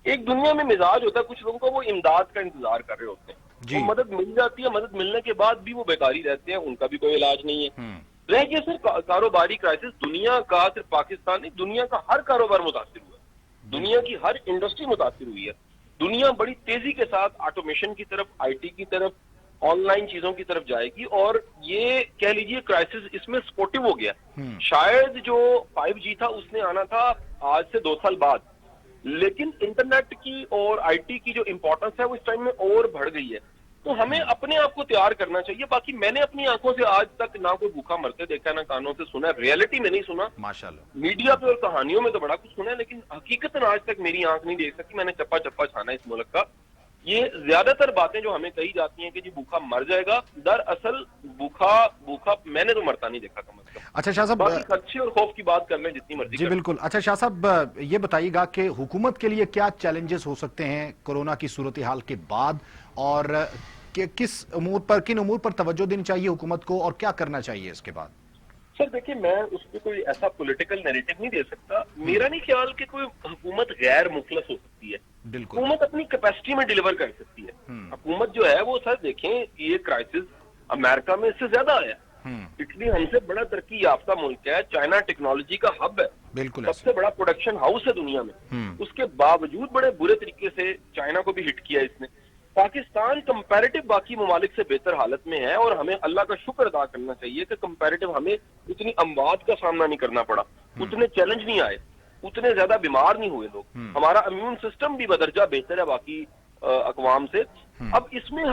ایک دنیا میں مزاج ہوتا ہے کچھ لوگوں کو، وہ امداد کا انتظار کر رہے ہوتے ہیں، وہ مدد مل جاتی ہے، مدد ملنے کے بعد بھی وہ بیکاری رہتے ہیں، ان کا بھی کوئی علاج نہیں ہے۔ رہ گیا سر کاروباری کرائسس، دنیا کا صرف پاکستان نہیں، دنیا کا ہر کاروبار متاثر ہوا ہے، دنیا کی ہر انڈسٹری متاثر ہوئی ہے۔ دنیا بڑی تیزی کے ساتھ آٹومیشن کی طرف، آئی ٹی کی طرف، آن لائن چیزوں کی طرف جائے گی، اور یہ کہہ لیجئے کرائسس اس میں سپورٹو ہو گیا۔ شاید جو 5G تھا اس نے آنا تھا آج سے 2 سال بعد، لیکن انٹرنیٹ کی اور آئی ٹی کی جو امپورٹنس ہے وہ اس ٹائم میں اور بڑھ گئی ہے۔ تو ہمیں اپنے آپ کو تیار کرنا چاہیے۔ باقی میں نے اپنی آنکھوں سے آج تک نہ کوئی بھوکا مرتے دیکھا، نہ کانوں سے سنا، ریئلٹی میں نہیں سنا، ماشاءاللہ میڈیا پہ اور کہانیوں میں تو بڑا کچھ سنا ہے، لیکن حقیقتاً آج تک میری آنکھ نہیں دیکھ سکتی۔ میں نے چپا چپا چھانا اس ملک کا۔ یہ زیادہ تر باتیں جو ہمیں کہی جاتی ہیں کہ جی بھوکا مر جائے گا، دراصل بھوکا میں نے تو مرتا نہیں دیکھا کم از کم۔ اچھا شاہ صاحب، باقی خدشے اور خوف کی بات کر لیں جتنی مرضی۔ جی بالکل۔ اچھا شاہ صاحب یہ بتائیے گا کہ حکومت کے لیے کیا چیلنجز ہو سکتے ہیں کورونا کی صورتحال کے بعد، اور کن امور پر توجہ دینی چاہیے حکومت کو، اور کیا کرنا چاہیے اس کے بعد؟ سر دیکھیں، میں اس پہ کوئی ایسا پولیٹیکل نیریٹو نہیں دے سکتا۔ میرا نہیں خیال کہ کوئی حکومت غیر مخلص ہو سکتی ہے۔ بالکل، حکومت اپنی کیپیسٹی میں ڈیلیور کر سکتی ہے۔ حکومت جو ہے وہ، سر دیکھیں، یہ کرائسس امریکہ میں اس سے زیادہ آیا۔ اٹلی ہم سے بڑا ترقی یافتہ ملک ہے، چائنا ٹیکنالوجی کا ہب ہے، بالکل سب سے بڑا پروڈکشن ہاؤس ہے دنیا میں، اس کے باوجود بڑے برے طریقے سے چائنا کو بھی ہٹ کیا اس نے۔ پاکستان کمپیریٹو باقی ممالک سے بہتر حالت میں ہے، اور ہمیں اللہ کا شکر ادا کرنا چاہیے کہ کمپیریٹو ہمیں اتنی اموات کا سامنا نہیں کرنا پڑا، اتنے چیلنج نہیں آئے، اتنے زیادہ بیمار نہیں ہوئے لوگ۔ ہمارا امیون سسٹم بھی بدرجہ بہتر ہے باقی اقوام سے۔ اب اس میں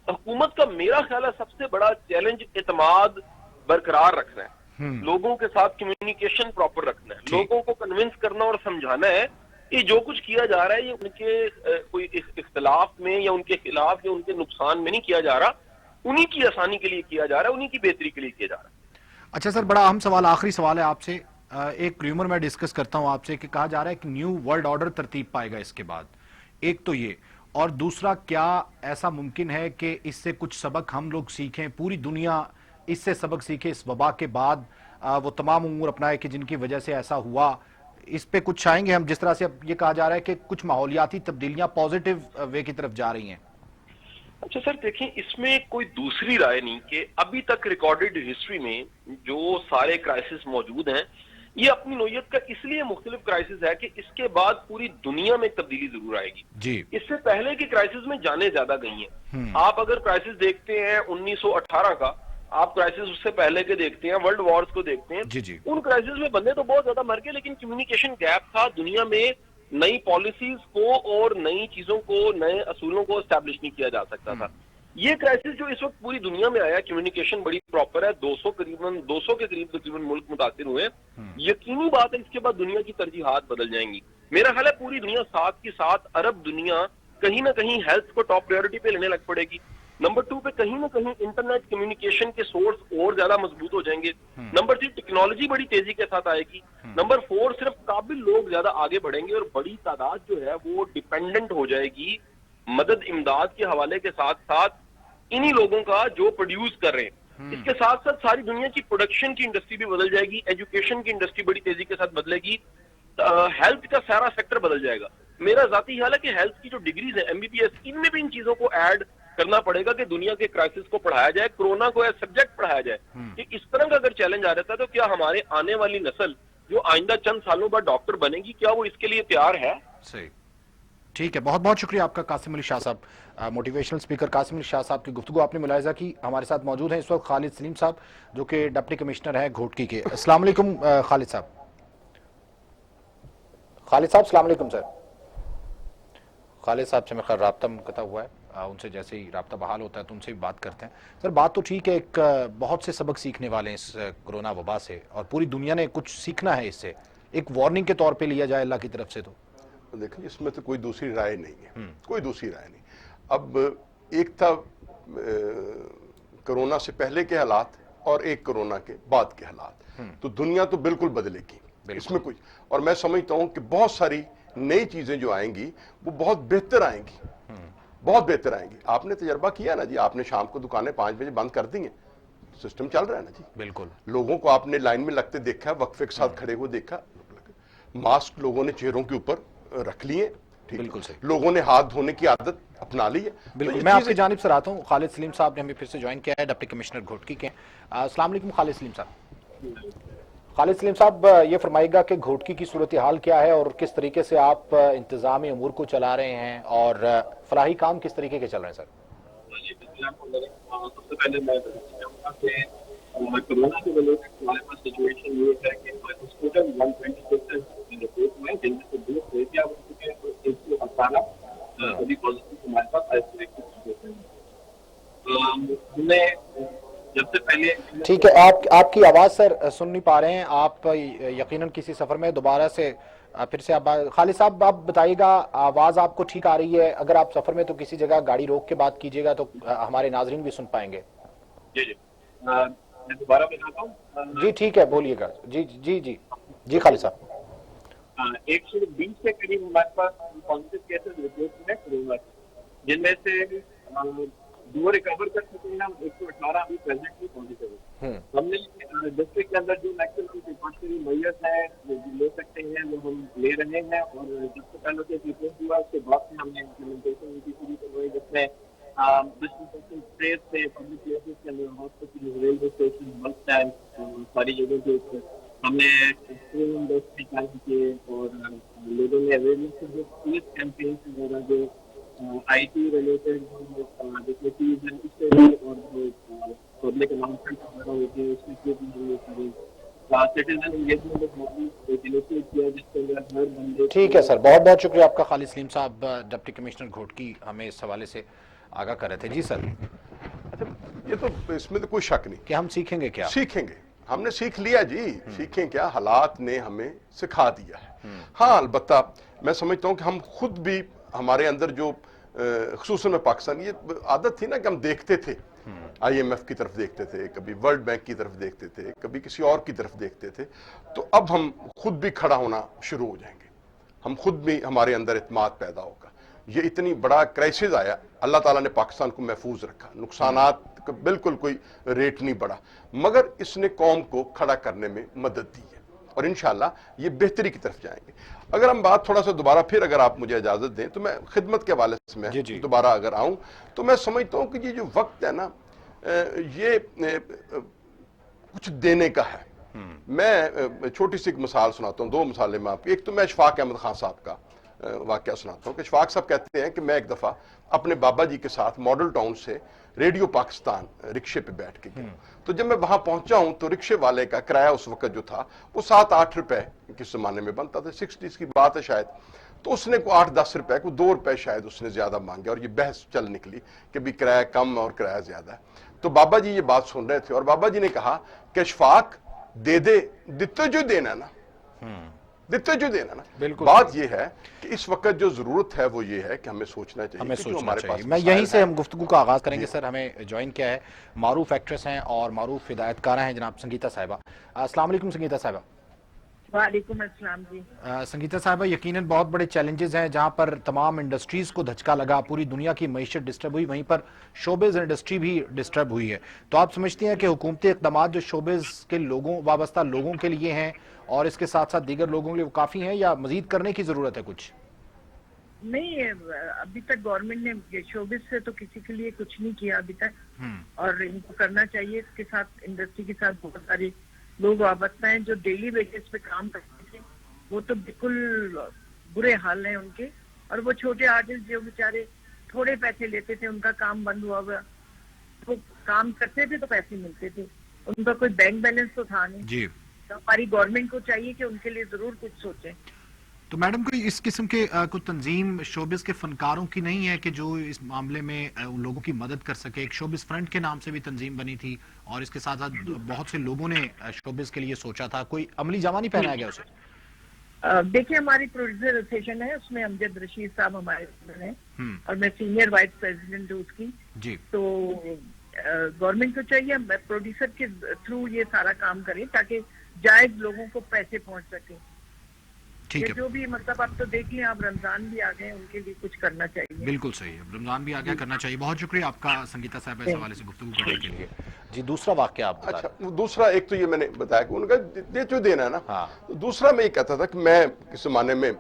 حکومت کا میرا خیال ہے سب سے بڑا چیلنج اعتماد برقرار رکھنا ہے، لوگوں کے ساتھ کمیونیکیشن پراپر رکھنا ہے، لوگوں کو کنونس کرنا اور سمجھانا ہے کہ جو کچھ کیا جا رہا ہے یہ ان کے کوئی اختلاف میں یا ان کے خلاف یا ان کے نقصان میں نہیں کیا جا رہا، انہی کی آسانی کے لیے کیا جا رہا ہے، انہی کی بہتری کے لیے کیا جا رہا ہے۔ اچھا سر، بڑا اہم سوال، آخری سوال ہے آپ سے، ایک ریومر میں ڈسکس کرتا ہوں آپ سے کہ کہا جا رہا ہے کہ نیو ورلڈ آرڈر ترتیب پائے گا اس کے بعد، ایک تو یہ، اور دوسرا کیا ایسا ممکن ہے کہ اس سے کچھ سبق ہم لوگ سیکھیں، پوری دنیا اس سے سبق سیکھے اس وبا کے بعد، وہ تمام امور اپنائے کہ جن کی وجہ سے ایسا ہوا، اس پہ کچھ چاہیں گے ہم؟ جس طرح سے اب یہ کہا جا رہا ہے کہ کچھ ماحولیاتی تبدیلیاں پازیٹیو وے کی طرف جا رہی ہیں۔ اچھا سر دیکھیں، اس میں کوئی دوسری رائے نہیں کہ ابھی تک ریکارڈڈ ہسٹری میں جو سارے کرائسس موجود ہیں یہ اپنی نوعیت کا اس لیے مختلف کرائسس ہے کہ اس کے بعد پوری دنیا میں تبدیلی ضرور آئے گی۔ جی، اس سے پہلے کے کرائسس میں جانیں زیادہ گئی ہیں۔ آپ اگر کرائسس دیکھتے ہیں 1918 کا، آپ کرائسس اس سے پہلے کے دیکھتے ہیں، ورلڈ وارز کو دیکھتے ہیں، جی ان کرائسس میں بندے تو بہت زیادہ مر گئے، لیکن کمیونیکیشن گیپ تھا، دنیا میں نئی پالیسیز کو اور نئی چیزوں کو، نئے اصولوں کو اسٹیبلش نہیں کیا جا سکتا تھا۔ یہ کرائسس جو اس وقت پوری دنیا میں آیا، کمیونیکیشن بڑی پراپر ہے، 200 کے قریب تقریباً ملک متاثر ہوئے، یقینی بات ہے اس کے بعد دنیا کی ترجیحات بدل جائیں گی۔ میرا خیال ہے پوری دنیا ساتھ کی ساتھ عرب دنیا کہیں نہ کہیں ہیلتھ کو ٹاپ پریورٹی پہ لینے لگ پڑے گی، نمبر 2 پہ کہیں نہ کہیں انٹرنیٹ کمیونیکیشن کے سورس اور زیادہ مضبوط ہو جائیں گے. نمبر 3 ٹیکنالوجی بڑی تیزی کے ساتھ آئے گی. نمبر 4 صرف قابل لوگ زیادہ آگے بڑھیں گے اور بڑی تعداد جو ہے وہ ڈیپینڈنٹ ہو جائے گی مدد امداد کے حوالے کے ساتھ ساتھ انہی لوگوں کا جو پروڈیوس کر رہے ہیں. اس کے ساتھ ساتھ ساری دنیا کی پروڈکشن کی انڈسٹری بھی بدل جائے گی, ایجوکیشن کی انڈسٹری بڑی تیزی کے ساتھ بدلے گی, ہیلتھ کا سارا سیکٹر بدل جائے گا. میرا ذاتی خیال ہے کہ ہیلتھ کی جو ڈگریز ہیں MBBS, ان میں بھی ان چیزوں کو ایڈ کرنا پڑے گا کہ دنیا کے کرائسس کو پڑھایا جائے, کرونا کو ایز سبجیکٹ پڑھایا جائے. کہ اس طرح کا اگر چیلنج آ رہتا ہے تو کیا ہمارے آنے والی نسل جو آئندہ چند سالوں بعد ڈاکٹر بنے گی, کیا وہ اس کے لیے تیار ہے؟ صحیح, ٹھیک ہے. بہت بہت شکریہ آپ کا قاسم علی شاہ صاحب. موٹیویشنل اسپیکر قاسم علی شاہ صاحب کی گفتگو آپ نے ملاحظہ کی. ہمارے ساتھ موجود ہیں اس وقت خالد سلیم صاحب جو کہ ڈپٹی کمشنر ہیں گھوٹکی کے. السلام علیکم خالد صاحب. خالد صاحب السلام علیکم سر. خالد صاحب سے میرا خیال رابطہ منقطع ہوا ہے, ان سے جیسے ہی رابطہ بحال ہوتا ہے تو ان سے بھی بات کرتے ہیں. سر بات تو ٹھیک ہے, ایک بہت سے سبق سیکھنے والے ہیں اس کرونا وبا سے, اور پوری دنیا نے کچھ سیکھنا ہے اس سے, ایک وارننگ کے طور پہ لیا جائے اللہ کی طرف سے. تو دیکھیں اس میں تو کوئی دوسری رائے نہیں ہے, کوئی دوسری رائے نہیں. اب ایک تھا کرونا سے پہلے کے حالات اور ایک کرونا کے بعد کے حالات, تو دنیا تو بالکل بدلے گی اس میں کوئی, اور میں سمجھتا ہوں کہ بہت ساری نئی چیزیں جو آئیں گی وہ بہت بہتر آئیں گی, بہت بہتر آئیں گی. آپ نے تجربہ کیا نا جی, آپ نے شام کو دکانیں 5 بجے بند کر دی ہیں, سسٹم چل رہا ہے نا جی. بالکل لوگوں کو آپ نے لائن میں لگتے دیکھا, وقفے کے ساتھ کھڑے ہوئے دیکھا, ماسک لوگوں نے چہروں کے اوپر رکھ لیے, بالکل صحیح. لوگوں نے ہاتھ دھونے کی عادت اپنا لی ہے. بالکل, میں آپ کی جانب سے آتا ہوں. خالد سلیم صاحب نے ہمیں پھر سے جوائن کیا ہے, ڈپٹی کمشنر گھوٹکی کے. السلام علیکم خالد سلیم صاحب. خالد سلیم صاحب یہ فرمائے گا کہ گھوٹکی کی صورتحال کیا ہے اور کس طریقے سے آپ انتظامی امور کو چلا رہے ہیں, اور فلاحی کام کس طریقے کے چل رہے ہیں سر؟ سب سے پہلے میں چاہوں گا کہ کرونا کی وجہ سے ہمارے پاس سچویشن یہ ہے کہ ہاسپٹل 126 رپورٹ میں جن میں سے 2 صحتیاب ہو چکے ہیں اور 118 ابھی پازیٹیو ہمارے پاس آئسولیشن ہم نے جب سے پہلے. ٹھیک ہے, آپ کی آواز سر سن نہیں پا رہے ہیں, آپ یقیناً کسی سفر میں دوبارہ سے پھر سے آپ. خالد صاحب آپ بتائیے گا, آواز آپ کو ٹھیک آ رہی ہے؟ اگر آپ سفر میں تو کسی جگہ گاڑی روک کے بات کیجیے گا تو ہمارے ناظرین بھی سن پائیں گے. جی میں دوبارہ بتاتا ہوں. جی ٹھیک ہے, بولیے گا. جی جی جی جی خالد صاحب. 120 کے قریب ہمارے پاس پازیٹیو کیسز رپورٹ میں کرونا, جن میں سے 2 ریکور کر چکے ہیں, 118 ابھی پریزنٹلی پازیٹیو ہے. ہم نے ڈسٹرکٹ کے اندر جو میکسیمم پریکاشنری میئرز ہیں لے سکتے ہیں وہ ہم لے رہے ہیں, اور جب سے پہلے سے رپورٹ ہوا اس کے بعد سے ہم نے امپلیمنٹیشن ان کی شروع کروائی, جس میں ڈسٹرکٹ اسٹیٹ سے پبلک پلیسز کے اندر hospital, railway station, bus stand, ساری جگہوں کے اوپر ہم نے انڈسٹری قائم کیے, اور لوگوں میں اویئرنیس جو پولیس کیمپینس وغیرہ جو آئی ٹی ریلیٹڈ جیسے چیز اور جو پبلک اناؤنسمنٹ وغیرہ ہوتی ہے اس کے بھی سٹیزن انگیجمنٹ انیشیٹ کیا, جس کے اندر ہر بندے. ٹھیک ہے سر, بہت بہت شکریہ آپ کا. خالد سلیم صاحب ڈپٹی کمشنر گھوٹکی ہمیں اس حوالے سے آگاہ کر رہے تھے. جی سر. اچھا یہ تو اس میں تو کوئی شک نہیں کہ ہم سیکھیں گے کیا. سیکھیں گے, ہم نے سیکھ لیا جی. سیکھیں کیا, حالات نے ہمیں سکھا دیا ہے. ہاں البتہ میں سمجھتا ہوں کہ ہم خود بھی, ہمارے اندر جو خصوصاً میں پاکستان, یہ عادت تھی نا کہ ہم دیکھتے تھے, IMF کی طرف دیکھتے تھے, کبھی ورلڈ بینک کی طرف دیکھتے تھے, کبھی کسی اور کی طرف دیکھتے تھے. تو اب ہم خود بھی کھڑا ہونا شروع ہو جائیں گے, ہم خود بھی, ہمارے اندر اعتماد پیدا ہوگا. یہ اتنی بڑا کرائسس آیا, اللہ تعالیٰ نے پاکستان کو محفوظ رکھا, نقصانات کا بالکل کوئی ریٹ نہیں بڑھا, مگر اس نے قوم کو کھڑا کرنے میں مدد دی ہے, اور انشاءاللہ یہ بہتری کی طرف جائیں گے. اگر ہم بات تھوڑا سا دوبارہ پھر اگر آپ مجھے اجازت دیں تو میں خدمت کے حوالے سے میں دوبارہ اگر آؤں تو میں سمجھتا ہوں کہ یہ جو وقت ہے نا یہ کچھ دینے کا ہے. میں چھوٹی سی ایک مثال سناتا ہوں, 2 مثالیں میں آپ کی. ایک تو میں اشفاق احمد خان صاحب کا واقعہ سناتا ہوں کہ اشفاق صاحب کہتے ہیں کہ میں ایک دفعہ اپنے بابا جی کے ساتھ ماڈل ٹاؤن سے ریڈیو پاکستان رکشے پہ بیٹھ کے گیا. تو جب میں وہاں پہنچا ہوں تو رکشے والے کا کرایہ اس وقت جو تھا وہ 7-8 روپے کس زمانے میں بنتا تھا, 60s کی بات ہے شاید. تو اس نے کو 8-10 روپے کو 2 روپے شاید اس نے زیادہ مانگے, اور یہ بحث چل نکلی کہ بھی کرایہ کم اور کرایہ زیادہ ہے. تو بابا جی یہ بات سن رہے تھے, اور بابا جی نے کہا کہ اشفاق دے دے, دیتے جو دینا نا, دیتے جو دینا نا. بالکل. بات یہ ہے کہ اس وقت جو ضرورت ہے وہ یہ ہے کہ ہمیں سوچنا چاہیے. ہمیں کہ جو سوچنا ہمارے چاہیے. پاس میں مسائل یہیں سے ہیں. ہم گفتگو کا آغاز کریں گے. سر ہمیں جوائن کیا ہے معروف ایکٹریس ہیں اور معروف ہدایت کارہ ہیں جناب سنگیتا صاحبہ. السلام علیکم سنگیتا صاحبہ. وعلیکم السلام جی. سنگیتا صاحبہ یقیناً بہت بڑے چیلنجز ہیں جہاں پر تمام انڈسٹریز کو دھچکا لگا, پوری دنیا کی معیشت ڈسٹرب ہوئی, وہیں پر شوبز انڈسٹری بھی ڈسٹرب ہوئی ہے. تو آپ سمجھتے ہیں کہ حکومتی اقدامات جو شوبز کے لوگوں وابستہ لوگوں کے لیے ہیں اور اس کے ساتھ ساتھ دیگر لوگوں کے لیے وہ کافی ہیں یا مزید کرنے کی ضرورت ہے کچھ؟ نہیں, ابھی تک گورنمنٹ نے شوبز سے تو کسی کے لیے کچھ نہیں کیا ابھی تک, اور ان کو کرنا چاہیے. اس کے ساتھ انڈسٹری کے ساتھ بہت سارے لوگ وابستہ ہیں جو ڈیلی بیسس پہ کام کرتے تھے, وہ تو بالکل برے حال ہیں ان کے. اور وہ چھوٹے آرٹسٹ جو بیچارے تھوڑے پیسے لیتے تھے, ان کا کام بند ہوا ہوا, وہ کام کرتے تھے تو پیسے ملتے تھے, ان کا کوئی بینک بیلنس تو تھا نہیں جی. تو ہماری گورنمنٹ کو چاہیے کہ ان کے لیے ضرور کچھ سوچیں. تو میڈم کوئی اس قسم کے کچھ تنظیم شوبز کے فنکاروں کی نہیں ہے کہ جو اس معاملے میں ان لوگوں کی مدد کر سکے؟ ایک شوبز فرنٹ کے نام سے بھی تنظیم بنی تھی اور اس کے ساتھ ساتھ بہت سے لوگوں نے شوبز کے لیے سوچا تھا. کوئی عملی جامہ نہیں پہنایا گیا اسے؟ دیکھیے, ہماری پروڈیوسر ایسوسیشن ہے, اس میں امجد رشید صاحب ہمارے ہیں اور میں سینئر وائس پریزیڈنٹ ہوں اس کی. جی. تو گورنمنٹ کو چاہیے پروڈیوسر کے تھرو یہ سارا کام کریں تاکہ جائز لوگوں کو پیسے پہنچ سکیں. ٹھیک ہے. جو بھی مطلب آپ تو دیکھ لیں, آپ رمضان بھی آ گئے, ان کے لیے کچھ کرنا چاہیے. بالکل صحیح ہے, رمضان بھی آ گیا, کرنا چاہیے. بہت شکریہ آپ کا سنگیتا صاحب اس حوالے سے گفتگو کرنے کے لیے. جی, دوسرا واقعہ آپ بتا اچھا, دوسرا ایک تو یہ میں نے بتایا کہ ان کا دے جو دینا ہے نا. دوسرا میں یہ کہتا تھا کہ میں کس زمانے میں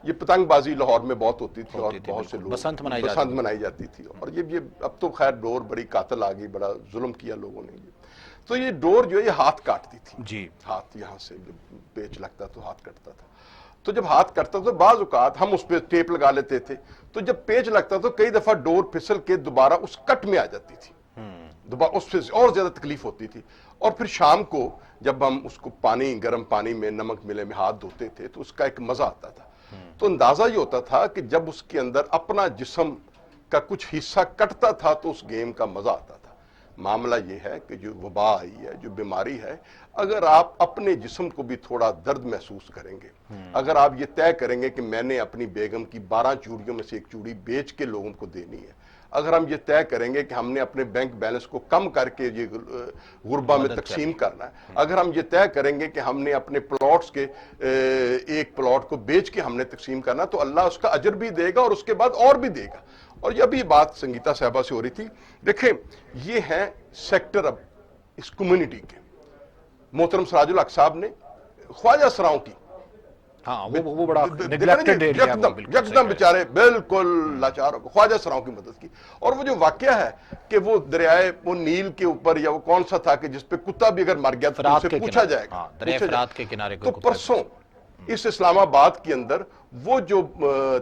یہ پتنگ بازی لاہور میں بہت ہوتی تھی اور بہت سے لوگ بسنت منائی جاتی تھی, اور یہ اب تو خیر ڈور بڑی قاتل آ گئی, بڑا ظلم کیا لوگوں نے. تو یہ ڈور جو ہے یہ ہاتھ کاٹتی تھی. جی. ہاتھ یہاں سے جب پیچ لگتا تو ہاتھ کٹتا تھا. تو جب ہاتھ کرتا تو بعض اوقات ہم اس پہ ٹیپ لگا لیتے تھے, تو جب پیچ لگتا تو کئی دفعہ ڈور پھسل کے دوبارہ اس کٹ میں آ جاتی تھی, اس پہ اور زیادہ تکلیف ہوتی تھی. اور پھر شام کو جب ہم اس کو گرم پانی میں نمک ملے میں ہاتھ دھوتے تھے تو اس کا ایک مزہ آتا تھا. تو اندازہ یہ ہوتا تھا کہ جب اس کے اندر اپنا جسم کا کچھ حصہ کٹتا تھا تو اس گیم کا مزہ آتا تھا. معاملہ یہ ہے کہ جو وبا آئی ہے, جو بیماری ہے, اگر آپ اپنے جسم کو بھی تھوڑا درد محسوس کریں گے, اگر آپ یہ طے کریں گے کہ میں نے اپنی بیگم کی 12 چوڑیوں میں سے ایک چوڑی بیچ کے لوگوں کو دینی ہے, اگر ہم یہ طے کریں گے کہ ہم نے اپنے بینک بیلنس کو کم کر کے یہ غربا میں تقسیم کرنا ہے, اگر ہم یہ طے کریں گے کہ ہم نے اپنے پلاٹس کے ایک پلاٹ کو بیچ کے ہم نے تقسیم کرنا, تو اللہ اس کا اجر بھی دے گا اور اس کے بعد اور بھی دے گا. اور یہ بھی بات سنگیتا صاحبہ سے ہو رہی تھی. دیکھیں, یہ ہیں سیکٹر اب اس کمیونٹی کے. محترم سراج الحق صاحب نے خواجہ سراؤں کی وہ بڑا نیگلیکٹڈ ایریا ہے, یکدم بیچارے بالکل لاچار ہو, خواجہ سراؤں کی مدد کی. اور وہ جو واقعہ ہے کہ وہ دریائے وہ نیل کے اوپر یا وہ کون سا تھا کہ جس پہ کتا بھی اگر مر گیا تو اس سے پوچھا جائے گا, دریائے فرات کے کنارے. تو پرسوں اس اسلام آباد کے اندر وہ جو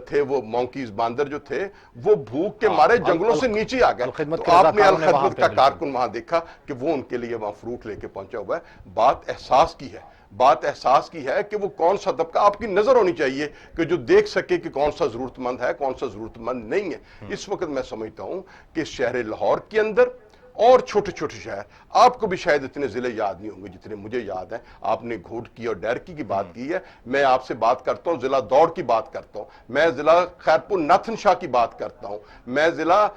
تھے, وہ مونکیز باندر جو تھے, وہ بھوک کے مارے جنگلوں سے نیچے آ گئے. تو آپ نے الخدمت کا کارکن وہاں دیکھا کہ وہ ان کے لیے وہاں فروٹ لے کے پہنچا ہوا ہے. بات احساس کی ہے, بات احساس کی ہے کہ وہ کون سا طبقہ, آپ کی نظر ہونی چاہیے کہ جو دیکھ سکے کہ کون سا ضرورت مند ہے, کون سا ضرورت مند نہیں ہے. اس وقت میں سمجھتا ہوں کہ شہر لاہور کے اندر اور چھوٹے چھوٹے شہر, آپ کو بھی شاید اتنے ضلع یاد نہیں ہوں گے جتنے مجھے یاد ہیں. آپ نے گھوٹکی اور ڈیرکی کی بات کی ہے, میں آپ سے بات کرتا ہوں ضلع دوڑ کی بات کرتا ہوں, میں ضلع خیرپور ناتھن شاہ کی بات کرتا ہوں, میں ضلع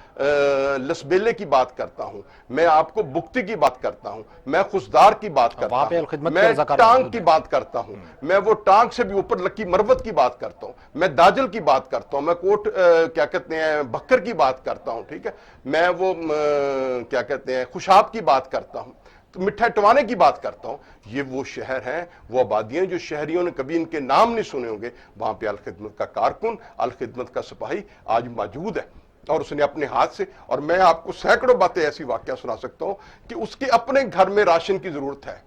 لسبیلے کی بات کرتا ہوں, میں آپ کو بکتی کی بات کرتا ہوں, میں خسدار کی بات کرتا ہوں, میں ٹانگ کی بات کرتا ہوں, میں وہ ٹانگ سے بھی اوپر لکی مروت کی بات کرتا ہوں, میں داجل کی بات کرتا ہوں, میں کوٹ کیا کہتے ہیں بکر کی بات کرتا ہوں, ٹھیک ہے, میں وہ کیا کہتے ہیں خوشاب کی بات کرتا ہوں, تو مٹھائی ٹوانے کی بات کرتا ہوں. یہ وہ شہر ہیں, وہ آبادیاں جو شہریوں نے کبھی ان کے نام نہیں سنے ہوں گے. وہاں پہ الخدمت کا کارکن, الخدمت کا سپاہی آج موجود ہے اور اس نے اپنے ہاتھ سے, اور میں آپ کو سینکڑوں باتیں ایسی واقعہ سنا سکتا ہوں کہ اس کے اپنے گھر میں راشن کی ضرورت ہے,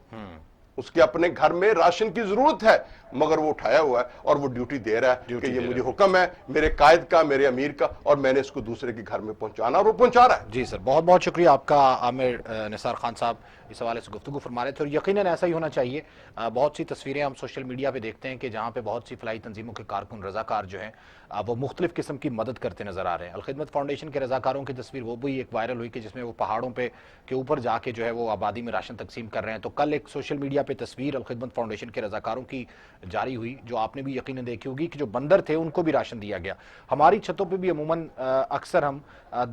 اس کے اپنے گھر میں راشن کی ضرورت ہے, مگر وہ اٹھایا ہوا ہے اور وہ ڈیوٹی دے رہا ہے کہ یہ مجھے حکم ہے میرے قائد کا, میرے امیر کا, اور میں نے اس کو دوسرے کے گھر میں پہنچانا, اور وہ پہنچا رہا ہے. جی سر, بہت بہت شکریہ آپ کا. عامر نثار خان صاحب اس حوالے سے گفتگو فرما رہے تھے, اور یقیناً ایسا ہی ہونا چاہیے. بہت سی تصویریں ہم سوشل میڈیا پہ دیکھتے ہیں کہ جہاں پہ بہت سی فلاحی تنظیموں کے کارکن رضاکار جو ہیں وہ مختلف قسم کی مدد کرتے نظر آ رہے ہیں. الخدمت فاؤنڈیشن کے رضاکاروں کی تصویر وہ بھی ایک وائرل ہوئی کہ جس میں وہ پہاڑوں پہ کے اوپر جا کے جو ہے وہ آبادی میں راشن تقسیم کر رہے ہیں. تو کل ایک سوشل میڈیا پہ تصویر الخدمت فاؤنڈیشن کے رضاکاروں کی جاری ہوئی، جو آپ نے بھی یقیناً دیکھی ہوگی کہ جو بندر تھے ان کو بھی راشن دیا گیا. ہماری چھتوں پہ بھی عموماً اکثر ہم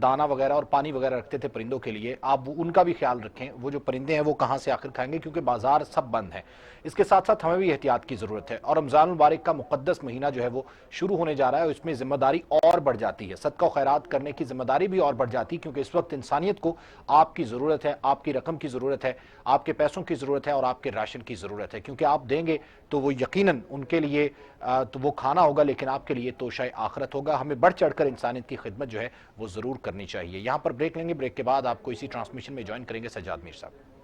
دانہ وغیرہ اور پانی وغیرہ رکھتے تھے پرندوں کے لیے. آپ ان کا بھی خیال رکھیں، وہ جو پرندے ہیں وہ کہاں سے آخر کھائیں گے، کیونکہ بازار سب بند ہیں. اس کے ساتھ ساتھ ہمیں بھی احتیاط کی ضرورت ہے. اور رمضان المبارک کا مقدس مہینہ جو ہے وہ شروع ہونے جا رہا ہے، اور اس میں ذمہ داری اور بڑھ جاتی ہے. صدقہ و خیرات کرنے کی ذمہ داری بھی اور بڑھ جاتی ہے، کیونکہ اس وقت انسانیت کو آپ کی ضرورت ہے، آپ کی رقم کی ضرورت ہے، آپ کے پیسوں کی ضرورت ہے، اور آپ کے راشن کی ضرورت ہے. کیونکہ آپ دیں گے تو وہ یقیناً ان کے لیے تو وہ کھانا ہوگا، لیکن آپ کے لیے توشہ آخرت ہوگا. ہمیں بڑھ چڑھ کر انسانیت کی خدمت جو ہے وہ ضرور کرنی چاہیے. یہاں پر بریک لیں گے، بریک کے بعد آپ کو اسی ٹرانسمیشن میں جوائن کریں گے سجاد میر صاحب.